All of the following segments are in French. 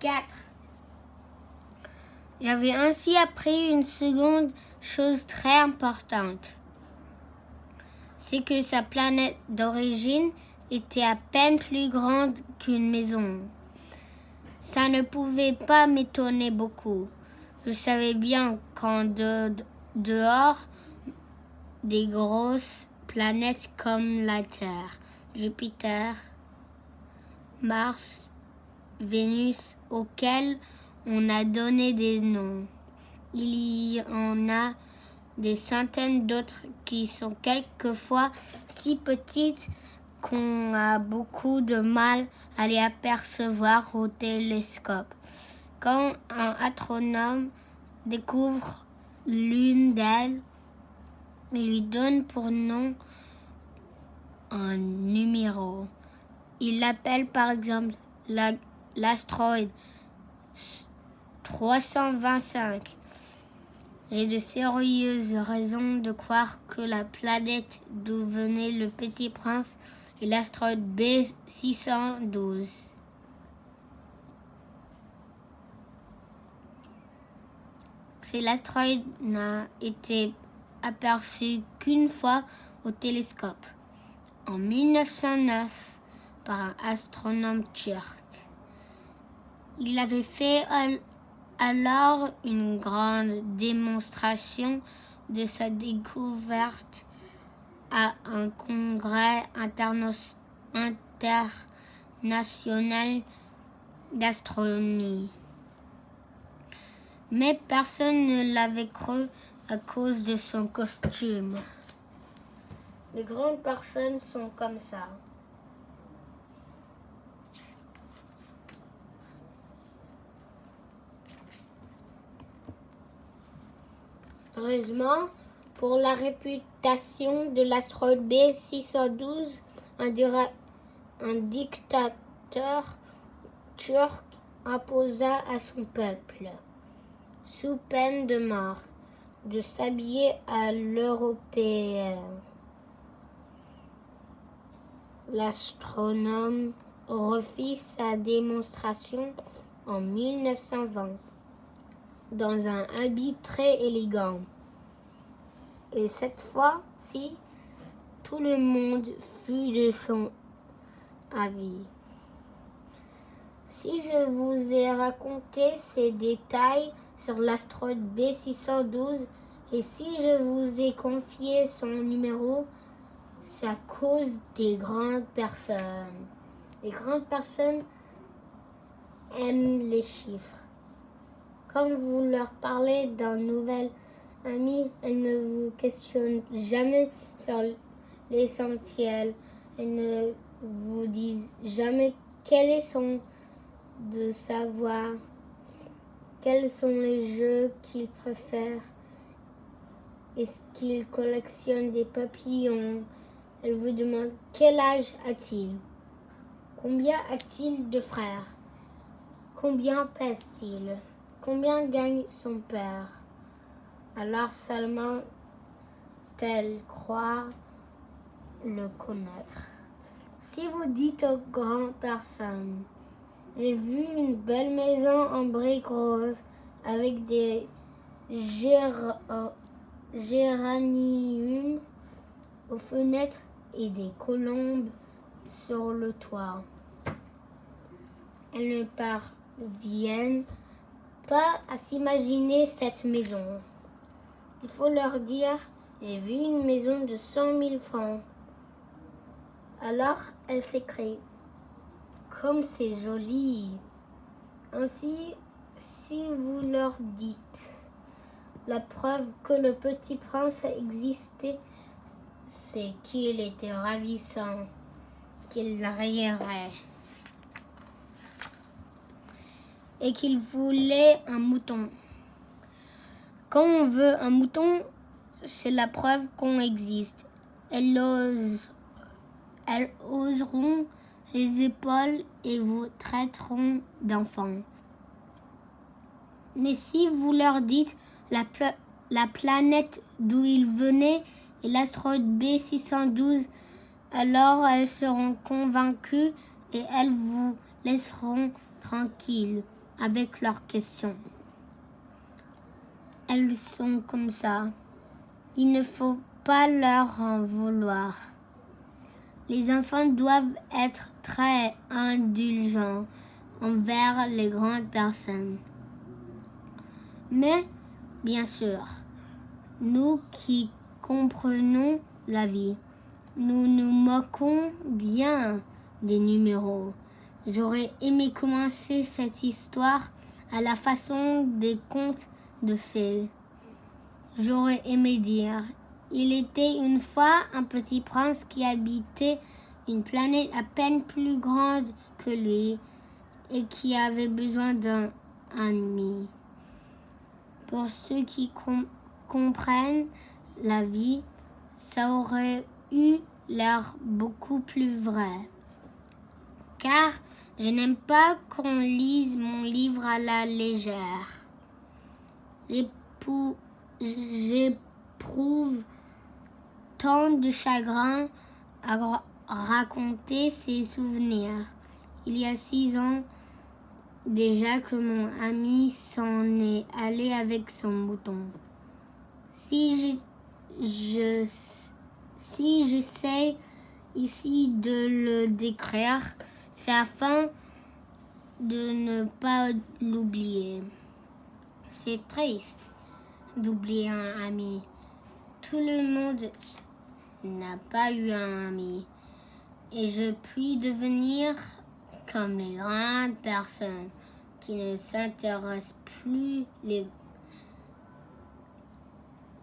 4. J'avais ainsi appris une seconde chose très importante. C'est que sa planète d'origine était à peine plus grande qu'une maison. Ça ne pouvait pas m'étonner beaucoup. Je savais bien qu'en dehors des grosses planètes comme la Terre, Jupiter, Mars, Vénus, auxquelles on a donné des noms, il y en a des centaines d'autres qui sont quelquefois si petites qu'on a beaucoup de mal à les apercevoir au télescope. Quand un astronome découvre l'une d'elles, il lui donne pour nom un numéro. Il l'appelle par exemple l'astéroïde 325. J'ai de sérieuses raisons de croire que la planète d'où venait le Petit Prince est l'astéroïde B612. Cet astéroïde n'a été aperçu qu'une fois au télescope, en 1909, par un astronome turc. Il avait fait alors une grande démonstration de sa découverte à un congrès international d'astronomie. Mais personne ne l'avait cru à cause de son costume. Les grandes personnes sont comme ça. Heureusement, pour la réputation de l'astéroïde B612, un dictateur turc imposa à son peuple, sous peine de mort, de s'habiller à l'européenne. L'astronome refit sa démonstration en 1920 dans un habit très élégant. Et cette fois-ci, tout le monde fut de son avis. Si je vous ai raconté ces détails sur l'astéroïde B612 et si je vous ai confié son numéro, c'est à cause des grandes personnes. Les grandes personnes aiment les chiffres. Quand vous leur parlez d'un nouvel ami, elles ne vous questionnent jamais sur l'essentiel. Elles ne vous disent jamais quels sont de savoir quels sont les jeux qu'ils préfèrent. Est-ce qu'ils collectionnent des papillons? Elle vous demande quel âge a-t-il? Combien a-t-il de frères? Combien pèse-t-il? Combien gagne son père? Alors seulement elles croient le connaître. Si vous dites aux grandes personnes, j'ai vu une belle maison en briques roses avec des géraniums aux fenêtres et des colombes sur le toit, elles ne parviennent pas à s'imaginer cette maison. Il faut leur dire, j'ai vu une maison de 100 000 francs. Alors elles s'écrient, comme c'est joli. Ainsi, si vous leur dites, la preuve que le petit prince existait, c'est qu'il était ravissant, qu'il rirait et qu'il voulait un mouton. Quand on veut un mouton, c'est la preuve qu'on existe. Elles oseront les épaules et vous traiteront d'enfant. Mais si vous leur dites la planète d'où ils venaient est l'astéroïde B612, alors elles seront convaincues et elles vous laisseront tranquille. avec leurs questions. Elles sont comme ça. Il ne faut pas leur en vouloir. Les enfants doivent être très indulgents envers les grandes personnes. Mais, bien sûr, nous qui comprenons la vie, nous nous moquons bien des numéros. J'aurais aimé commencer cette histoire à la façon des contes de fées. J'aurais aimé dire: il était une fois un petit prince qui habitait une planète à peine plus grande que lui et qui avait besoin d'un ami. Pour ceux qui comprennent la vie, ça aurait eu l'air beaucoup plus vrai. Car je n'aime pas qu'on lise mon livre à la légère. J'éprouve tant de chagrin à raconter ces souvenirs. Il y a 6 ans déjà que mon ami s'en est allé avec son mouton. Si j'essaie ici de le décrire, c'est afin de ne pas l'oublier. C'est triste d'oublier un ami. Tout le monde n'a pas eu un ami. Et je puis devenir comme les grandes personnes qui ne s'intéressent plus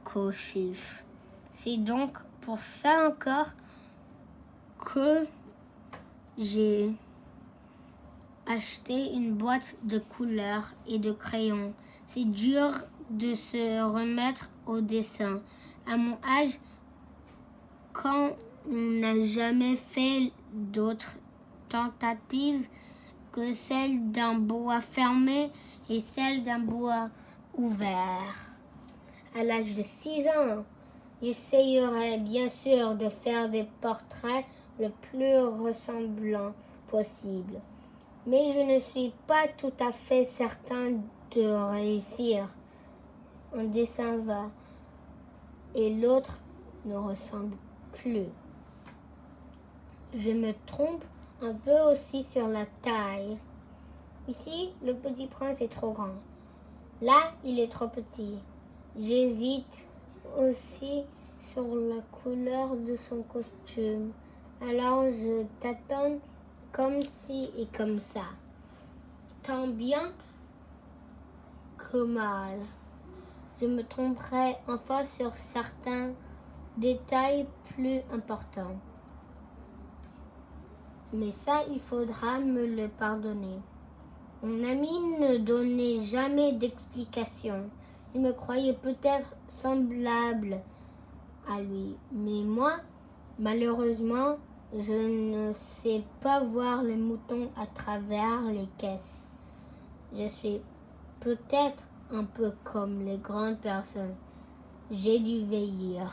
qu'aux chiffres. C'est donc pour ça encore que j'ai acheté une boîte de couleurs et de crayons. C'est dur de se remettre au dessin. À mon âge, quand on n'a jamais fait d'autres tentatives que celle d'un bois fermé et celle d'un bois ouvert. À l'âge de 6 ans, j'essayerais bien sûr de faire des portraits le plus ressemblants possible. Mais je ne suis pas tout à fait certain de réussir. Un dessin va et l'autre ne ressemble plus. Je me trompe un peu aussi sur la taille. Ici, le petit prince est trop grand. Là, il est trop petit. J'hésite aussi sur la couleur de son costume. Alors je tâtonne comme ci et comme ça. Tant bien que mal. Je me tromperai enfin sur certains détails plus importants. Mais ça, il faudra me le pardonner. Mon ami ne donnait jamais d'explication. Il me croyait peut-être semblable à lui. Mais moi, malheureusement, je ne sais pas voir les moutons à travers les caisses. Je suis peut-être un peu comme les grandes personnes. J'ai dû vieillir.